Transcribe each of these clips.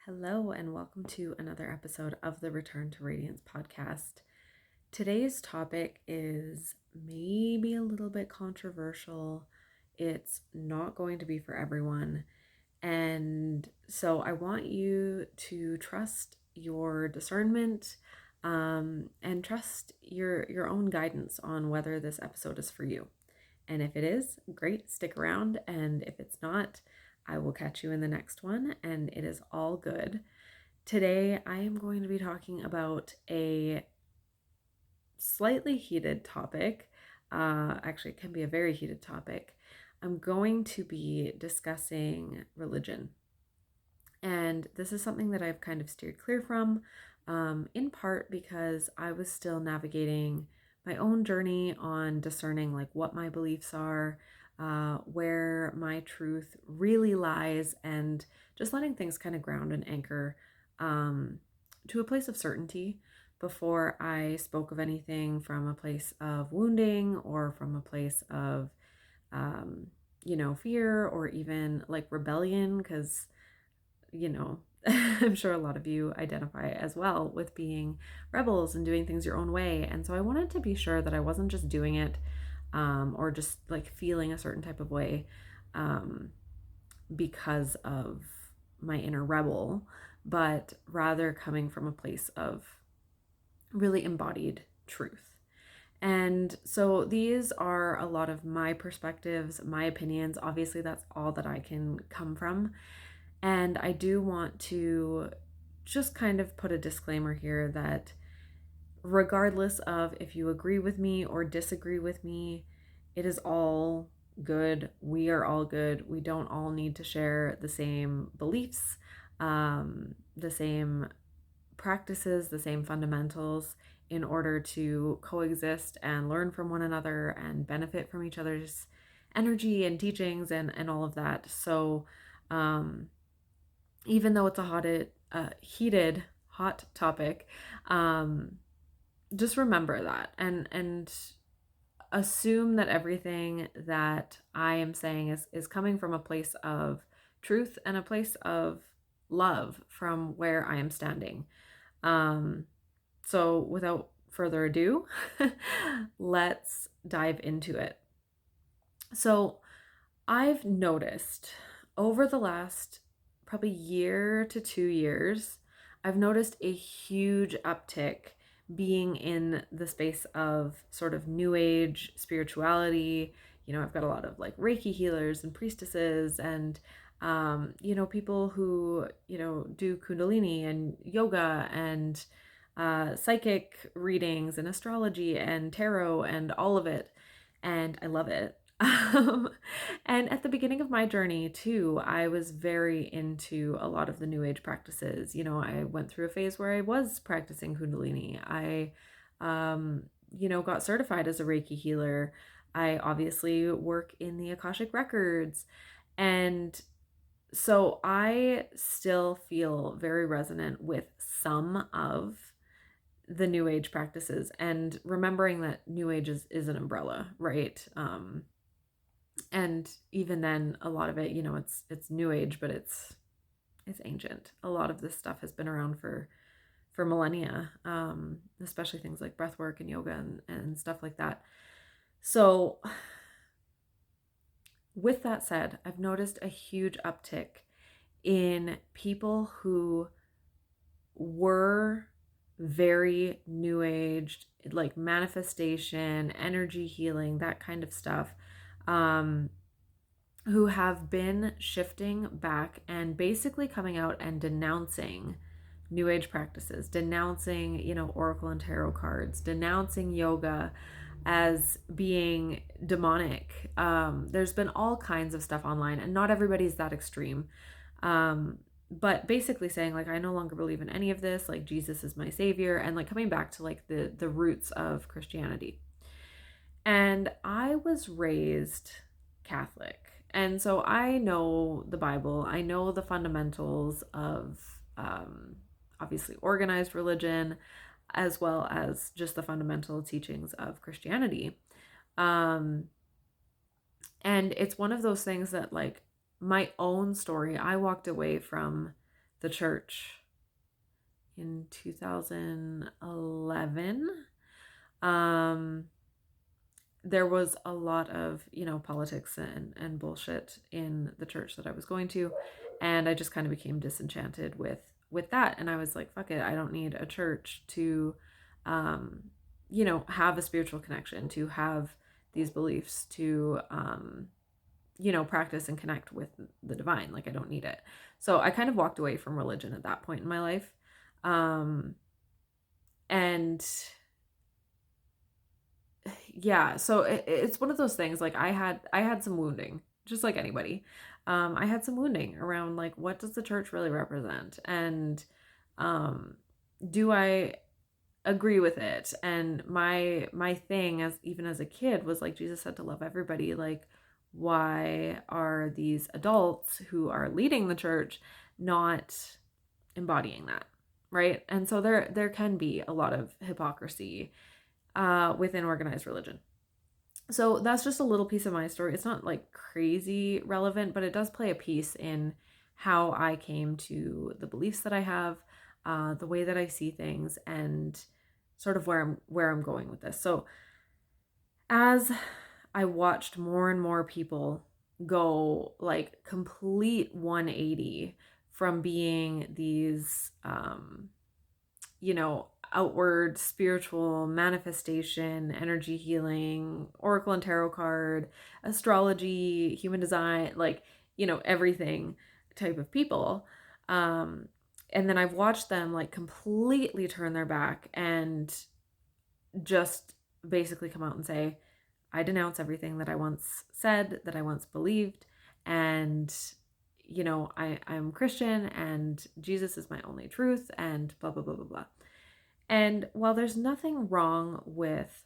Hello, and welcome to another episode of the Return to Radiance podcast. Today's topic is maybe a little bit controversial. It's not going to be for everyone. And so I want you to trust your discernment and trust your own guidance on whether this episode is for you. And if it is, great, stick around. And if it's not, I will catch you in the next one, and it is all good. Today, I am going to be talking about a slightly heated topic. Actually, it can be a very heated topic. I'm going to be discussing religion. And this is something that I've kind of steered clear from, in part because I was still navigating my own journey on discerning like what my beliefs are, where my truth really lies, and just letting things kind of ground and anchor to a place of certainty before I spoke of anything from a place of wounding or from a place of, fear or even like rebellion, because I'm sure a lot of you identify as well with being rebels and doing things your own way. And so I wanted to be sure that I wasn't just doing it or just like feeling a certain type of way because of my inner rebel, but rather coming from a place of really embodied truth. And so these are a lot of my perspectives, my opinions. Obviously, that's all that I can come from. And I do want to just kind of put a disclaimer here that regardless of if you agree with me or disagree with me, it is all good. We are all good. We don't all need to share the same beliefs, the same practices, the same fundamentals in order to coexist and learn from one another and benefit from each other's energy and teachings and all of that. So, even though it's a heated, hot topic, just remember that and assume that everything that I am saying is coming from a place of truth and a place of love from where I am standing. So without further ado, let's dive into it. So I've noticed over the last probably year to 2 years, I've noticed a huge uptick being in the space of sort of new age spirituality. I've got a lot of like Reiki healers and priestesses and, people who, do Kundalini and yoga and psychic readings and astrology and tarot and all of it. And I love it. And at the beginning of my journey too, I was very into a lot of the new age practices. I went through a phase where I was practicing Kundalini. I, got certified as a Reiki healer. I obviously work in the Akashic Records. And so I still feel very resonant with some of the new age practices, and remembering that new age is an umbrella, right? And even then, a lot of it, it's new age, but it's ancient. A lot of this stuff has been around for millennia, especially things like breath work and yoga and stuff like that. So with that said, I've noticed a huge uptick in people who were very new age, like manifestation, energy healing, that kind of stuff, who have been shifting back and basically coming out and denouncing new age practices, denouncing, oracle and tarot cards, denouncing yoga as being demonic. There's been all kinds of stuff online, and not everybody's that extreme. But basically saying like, I no longer believe in any of this, like Jesus is my savior, and like coming back to like the roots of Christianity. And I was raised Catholic. And so I know the Bible. I know the fundamentals of obviously organized religion, as well as just the fundamental teachings of Christianity. And it's one of those things that like my own story, I walked away from the church in 2011. There was a lot of, politics and bullshit in the church that I was going to. And I just kind of became disenchanted with that. And I was like, fuck it. I don't need a church to, have a spiritual connection, to have these beliefs, to, practice and connect with the divine. Like, I don't need it. So I kind of walked away from religion at that point in my life. And yeah, so it's one of those things. Like, I had some wounding, just like anybody. I had some wounding around, like, what does the church really represent, and do I agree with it? And my thing, as even as a kid, was like, Jesus said to love everybody. Like, why are these adults who are leading the church not embodying that, right? And so there can be a lot of hypocrisy within organized religion. So that's just a little piece of my story. It's not like crazy relevant, but it does play a piece in how I came to the beliefs that I have, the way that I see things, and sort of where I'm going with this. So as I watched more and more people go like complete 180 from being these outward spiritual manifestation, energy healing, oracle and tarot card, astrology, human design, like, everything type of people. And then I've watched them like completely turn their back and just basically come out and say, I denounce everything that I once said, that I once believed, and I'm Christian and Jesus is my only truth, and blah blah blah blah blah. And while there's nothing wrong with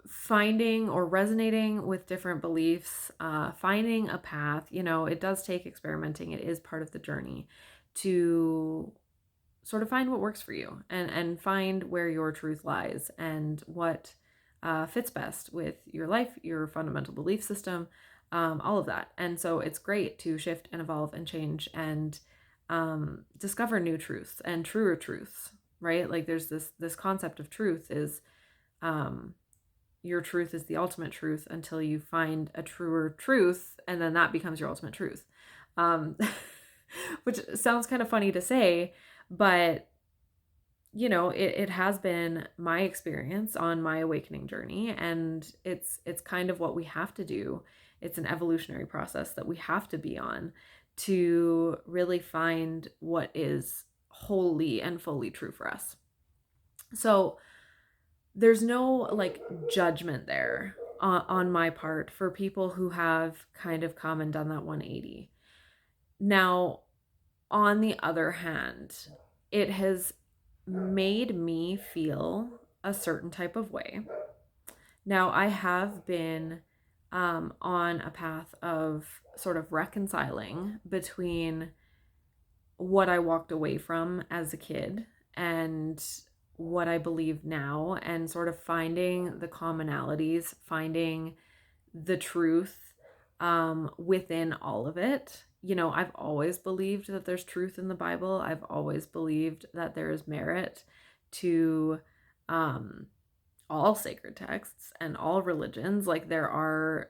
finding or resonating with different beliefs, finding a path, it does take experimenting. It is part of the journey to sort of find what works for you, and find where your truth lies, and what fits best with your life, your fundamental belief system, all of that. And so it's great to shift and evolve and change and discover new truths and truer truths, right? Like, there's this concept of truth is your truth is the ultimate truth until you find a truer truth, and then that becomes your ultimate truth. Which sounds kind of funny to say, but it has been my experience on my awakening journey, and it's kind of what we have to do. It's an evolutionary process that we have to be on to really find what is wholly and fully true for us. So there's no like judgment there on my part for people who have kind of come and done that 180. Now, on the other hand, it has made me feel a certain type of way. Now, I have been on a path of sort of reconciling between what I walked away from as a kid and what I believe now, and sort of finding the commonalities, finding the truth within all of it. I've always believed that there's truth in the Bible. I've always believed that there is merit to all sacred texts and all religions. Like, there are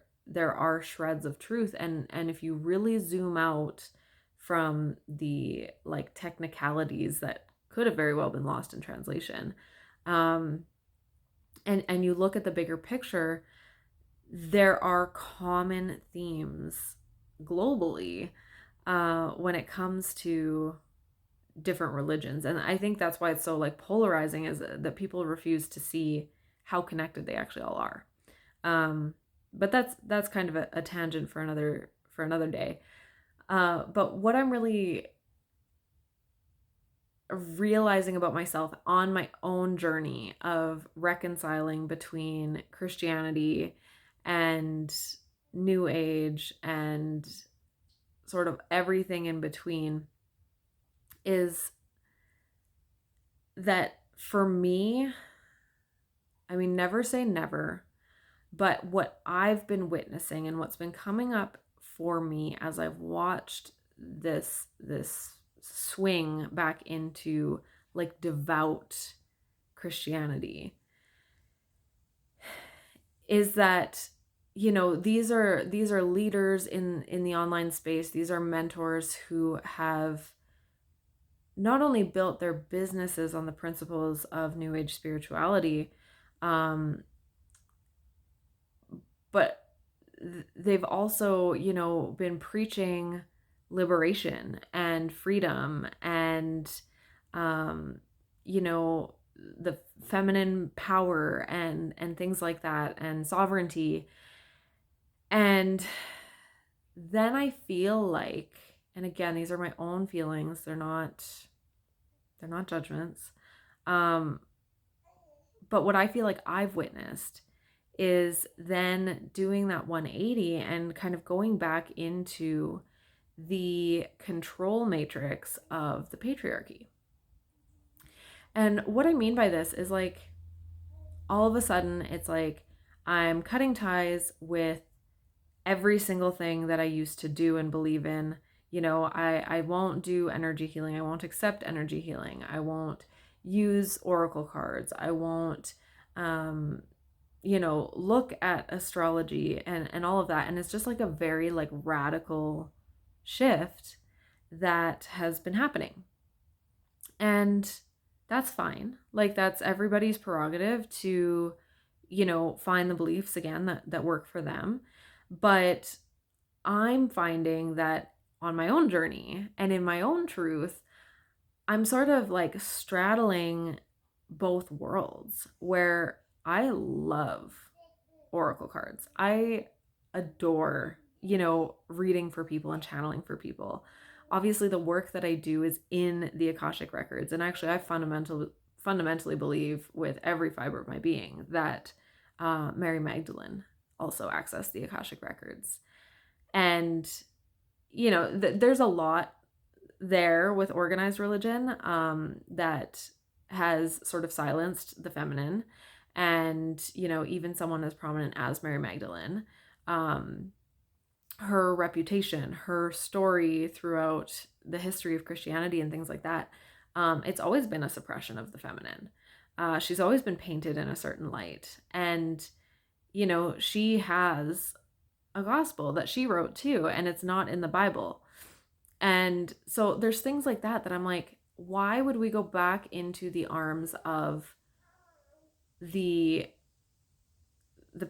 shreds of truth, and if you really zoom out from the like technicalities that could have very well been lost in translation, and you look at the bigger picture, there are common themes globally when it comes to different religions. And I think that's why it's so like polarizing, is that people refuse to see how connected they actually all are. But that's kind of a tangent for another day. But what I'm really realizing about myself on my own journey of reconciling between Christianity and New Age and sort of everything in between is that for me, I mean, never say never, but what I've been witnessing and what's been coming up for me as I've watched this swing back into like devout Christianity is that, you know, these are leaders in the online space. These are mentors who have not only built their businesses on the principles of New Age spirituality, um, but they've also, you know, been preaching liberation and freedom and, um, you know, the feminine power and things like that, and sovereignty. And then I feel like, and again, these are my own feelings, they're not judgments. But what I feel like I've witnessed is then doing that 180 and kind of going back into the control matrix of the patriarchy. And what I mean by this is like, all of a sudden, it's like I'm cutting ties with every single thing that I used to do and believe in. You know, I won't do energy healing. I won't accept energy healing. I won't use oracle cards. I won't, you know, look at astrology and all of that. And it's just like a very like radical shift that has been happening. And that's fine. Like, that's everybody's prerogative to, you know, find the beliefs again that work for them. But I'm finding that on my own journey and in my own truth, I'm sort of like straddling both worlds where I love oracle cards. I adore, you know, reading for people and channeling for people. Obviously, the work that I do is in the Akashic Records. And actually, I fundamentally believe with every fiber of my being that Mary Magdalene also accessed the Akashic Records. And, you know, there's a lot there with organized religion that has sort of silenced the feminine. And, you know, even someone as prominent as Mary Magdalene, her reputation, her story throughout the history of Christianity and things like that, it's always been a suppression of the feminine. She's always been painted in a certain light. And, you know, she has a gospel that she wrote too, and it's not in the Bible. And so there's things like that I'm like, why would we go back into the arms of the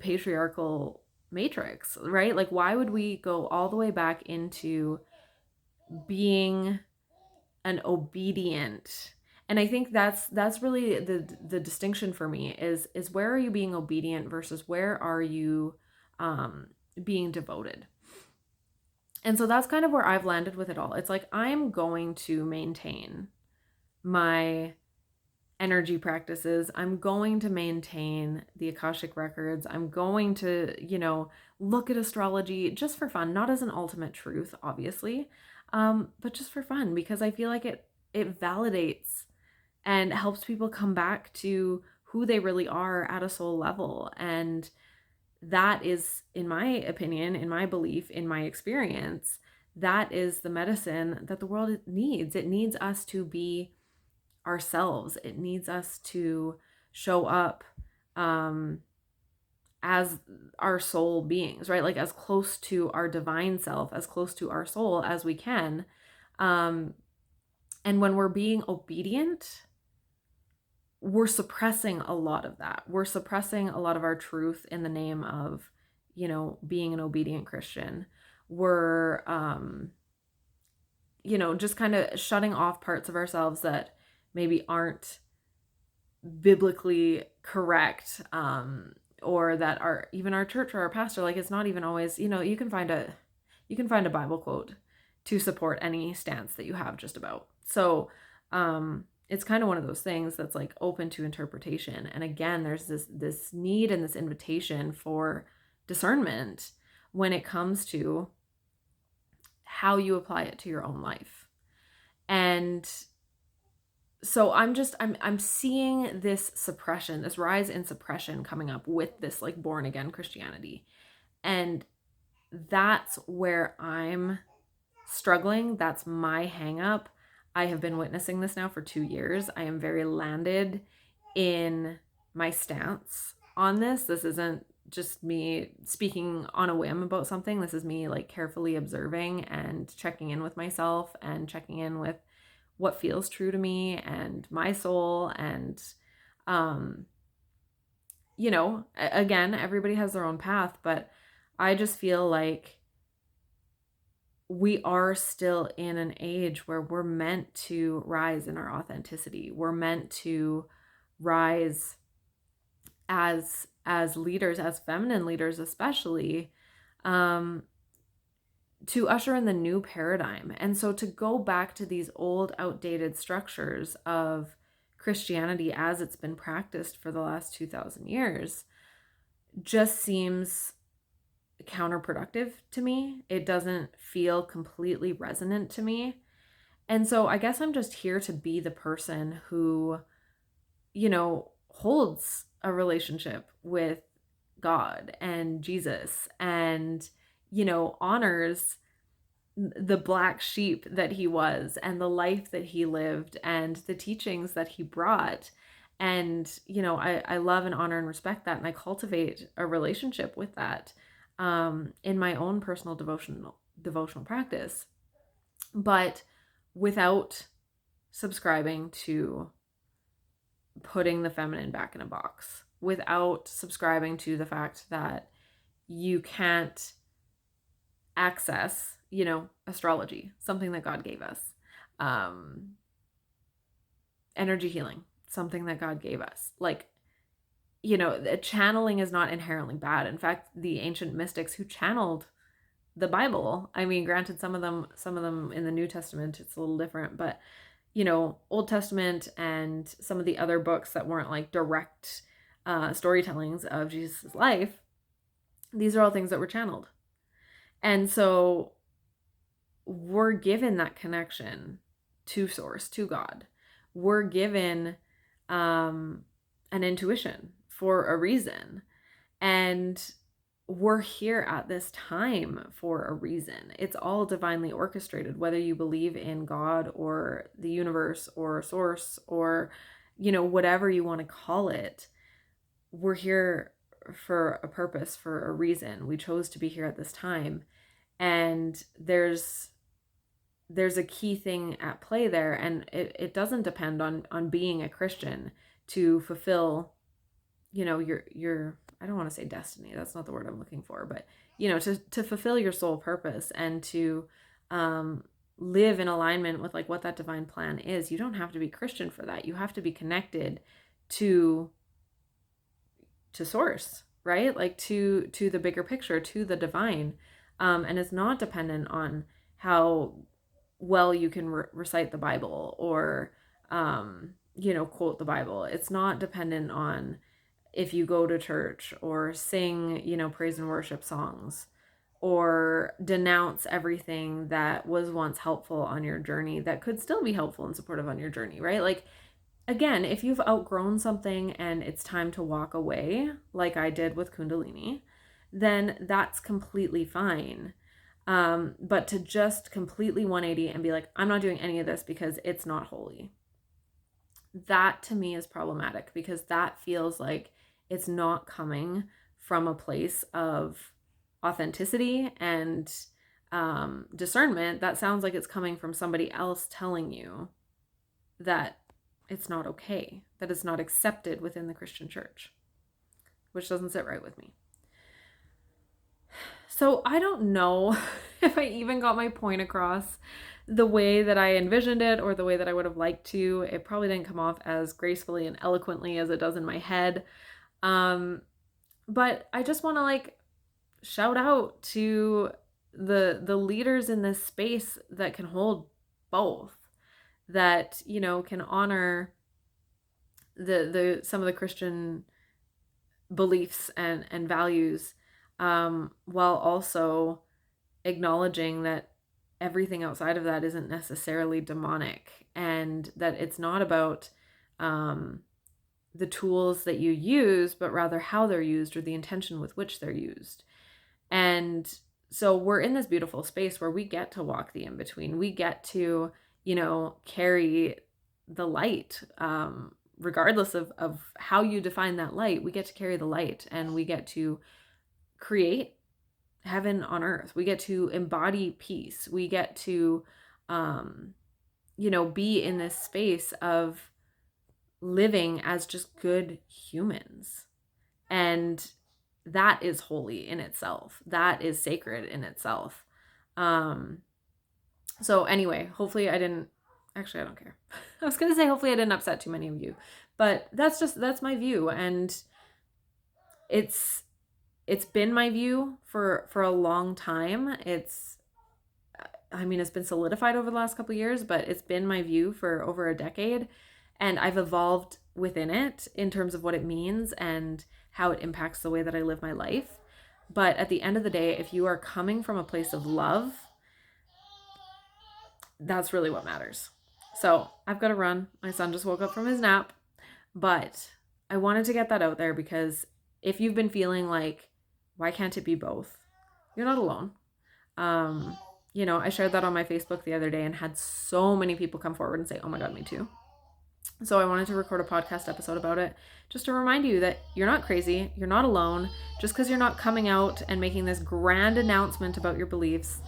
patriarchal matrix, right? Like, why would we go all the way back into being an obedient? And I think that's really the distinction for me is where are you being obedient versus where are you being devoted? And so that's kind of where I've landed with it all. It's like, I'm going to maintain my energy practices. I'm going to maintain the Akashic Records. I'm going to, you know, look at astrology just for fun, not as an ultimate truth, obviously, but just for fun, because I feel like it validates and helps people come back to who they really are at a soul level. And that is, in my opinion, in my belief, in my experience, that is the medicine that the world needs. It needs us to be ourselves. It needs us to show up as our soul beings, right? Like, as close to our divine self, as close to our soul as we can. And when we're being obedient, we're suppressing a lot of that. We're suppressing a lot of our truth in the name of, you know, being an obedient Christian. We're, you know, just kind of shutting off parts of ourselves that maybe aren't biblically correct, or that are even our church or our pastor. Like, it's not even always, you know, you can find a Bible quote to support any stance that you have just about. So, it's kind of one of those things that's like open to interpretation. And again, there's this need and this invitation for discernment when it comes to how you apply it to your own life. And so I'm seeing this suppression, this rise in suppression coming up with this like born again Christianity. And that's where I'm struggling. That's my hang up. I have been witnessing this now for 2 years. I am very landed in my stance on this. This isn't just me speaking on a whim about something. This is me like carefully observing and checking in with myself and checking in with what feels true to me and my soul. And, you know, again, everybody has their own path, but I just feel like we are still in an age where we're meant to rise in our authenticity. We're meant to rise as leaders, as feminine leaders especially, um, to usher in the new paradigm. And so to go back to these old, outdated structures of Christianity as it's been practiced for the last 2,000 years just seems counterproductive to me. It doesn't feel completely resonant to me. And so I guess I'm just here to be the person who, you know, holds a relationship with God and Jesus and, you know, honors the black sheep that he was and the life that he lived and the teachings that he brought. And, you know, I love and honor and respect that. And I cultivate a relationship with that in my own personal devotional practice, but without subscribing to putting the feminine back in a box, without subscribing to the fact that you can't access, you know, astrology, something that God gave us, energy healing, something that God gave us. Like, you know, channeling is not inherently bad. In fact, the ancient mystics who channeled the Bible, I mean, granted, some of them in the New Testament, it's a little different, but, you know, Old Testament and some of the other books that weren't like direct storytellings of Jesus' life, these are all things that were channeled. And so we're given that connection to source, to God. We're given an intuition for a reason. And we're here at this time for a reason. It's all divinely orchestrated, whether you believe in God or the universe or source or, you know, whatever you want to call it. We're here for a purpose, for a reason. We chose to be here at this time. And there's a key thing at play there. And it doesn't depend on being a Christian to fulfill, you know, your I don't want to say destiny. That's not the word I'm looking for, but, you know, to fulfill your soul purpose and to live in alignment with like what that divine plan is. You don't have to be Christian for that. You have to be connected to source, right? Like to the bigger picture, to the divine. And it's not dependent on how well you can recite the Bible or, you know, quote the Bible. It's not dependent on if you go to church or sing, you know, praise and worship songs or denounce everything that was once helpful on your journey that could still be helpful and supportive on your journey, right? Like, again, if you've outgrown something and it's time to walk away, like I did with Kundalini, then that's completely fine. But to just completely 180 and be like, I'm not doing any of this because it's not holy. That to me is problematic because that feels like it's not coming from a place of authenticity and discernment. That sounds like it's coming from somebody else telling you that it's not okay, that it's not accepted within the Christian church, which doesn't sit right with me. So I don't know if I even got my point across the way that I envisioned it or the way that I would have liked to. It probably didn't come off as gracefully and eloquently as it does in my head. But I just want to like shout out to the leaders in this space that can hold both, that, you know, can honor the some of the Christian beliefs and values, while also acknowledging that everything outside of that isn't necessarily demonic, and that it's not about the tools that you use, but rather how they're used or the intention with which they're used. And So we're in this beautiful space where we get to walk the in-between. We get to, carry the light, regardless of how you define that light. We get to carry the light, and we get to create heaven on earth. We get to embody peace. We get to, be in this space of living as just good humans. And that is holy in itself. That is sacred in itself. So anyway, hopefully I don't care. I was going to say, hopefully I didn't upset too many of you, but that's my view. And it's been my view for a long time. It's been solidified over the last couple of years, but it's been my view for over a decade. And I've evolved within it in terms of what it means and how it impacts the way that I live my life. But at the end of the day, if you are coming from a place of love, that's really what matters. So I've got to run. My son just woke up from his nap, but I wanted to get that out there because if you've been feeling like, why can't it be both? You're not alone. I shared that on my Facebook the other day and had so many people come forward and say, oh my God, me too. So I wanted to record a podcast episode about it, just to remind you that you're not crazy, you're not alone. Just because you're not coming out and making this grand announcement about your beliefs,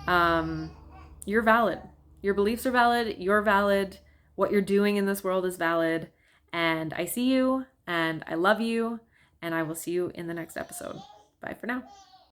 you're valid. Your beliefs are valid, you're valid, what you're doing in this world is valid, and I see you, and I love you, and I will see you in the next episode. Bye for now.